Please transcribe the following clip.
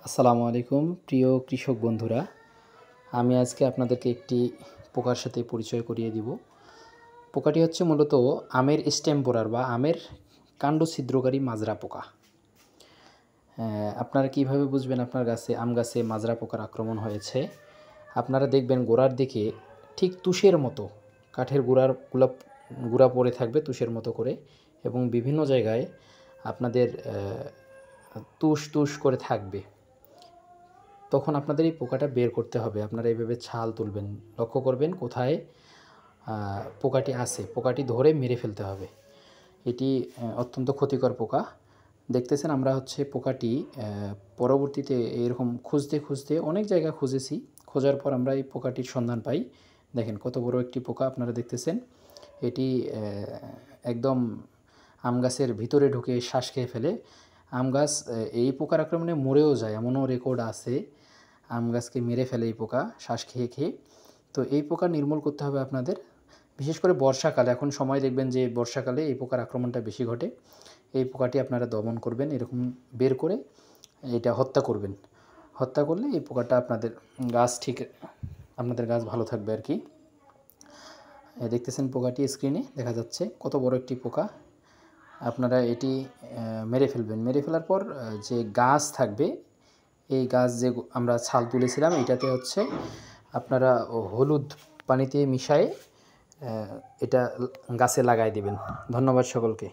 আসসালামু আলাইকুম প্রিয় কৃষক বন্ধুরা। আমি আজকে আপনাদেরকে একটি পোকার সাথে পরিচয় করিয়ে দিব। পোকাটি হচ্ছে মূলত আমের স্টেম বোরার বা আমের কাণ্ড ছিদ্রকারী মাজরা পোকা। আপনারা কিভাবে বুঝবেন আপনার আম গাছে মাজরা পোকার আক্রমণ হয়েছে? আপনারা দেখবেন গোড়ার দিকে ঠিক তুষের মতো কাঠের গুঁড়া পড়ে থাকবে তুষের মতো করে, এবং বিভিন্ন জায়গায় আপনাদের তুষ তুষ করে থাকবে। তখন আপনাদের এই পোকাটা বের করতে হবে। আপনারা এইভাবে ছাল তুলবেন, লক্ষ্য করবেন কোথায় পোকাটি আছে, পোকাটি ধরে মেরে ফেলতে হবে। এটি অত্যন্ত ক্ষতিকর পোকা। দেখতেছেন আমরা পোকাটি পরবর্তীতে এরকম খুঁজতে অনেক জায়গা খুঁজেছি। খোঁজার পর আমরা এই পোকাটির সন্ধান পাই। দেখেন কত বড় একটি পোকা আপনারা দেখতেছেন। এটি একদম আম গাছের ভিতরে ঢুকে শ্বাস খেয়ে ফেলে। আম গাছ এই পোকার আক্রমণে মরেও যায়, এমনও রেকর্ড আছে। আম গাছকে মেরে ফেলে এই পোকা শ্বাস খেয়ে খেয়ে। তো এই পোকা নির্মূল করতে হবে আপনাদের, বিশেষ করে বর্ষাকালে। এখন সময় দেখবেন যে বর্ষাকালে এই পোকার আক্রমণটা বেশি ঘটে। এই পোকাটি আপনারা দমন করবেন, এরকম বের করে এটা হত্যা করবেন। হত্যা করলে এই পোকাটা আপনাদের গাছ ভালো থাকবে আর কি। দেখতেছেন পোকাটি স্ক্রিনে দেখা যাচ্ছে কত বড় একটি পোকা। আপনারা এটি মেরে ফেলবেন। মেরে ফেলার পর যে গাছ থাকবে, এই গাছ যে আমরা ছাল তুলেছিলাম এটাতে আপনারা হলুদ পানিতে মিশায়ে এটা গাছে লাগাই দিবেন। ধন্যবাদ সকলকে।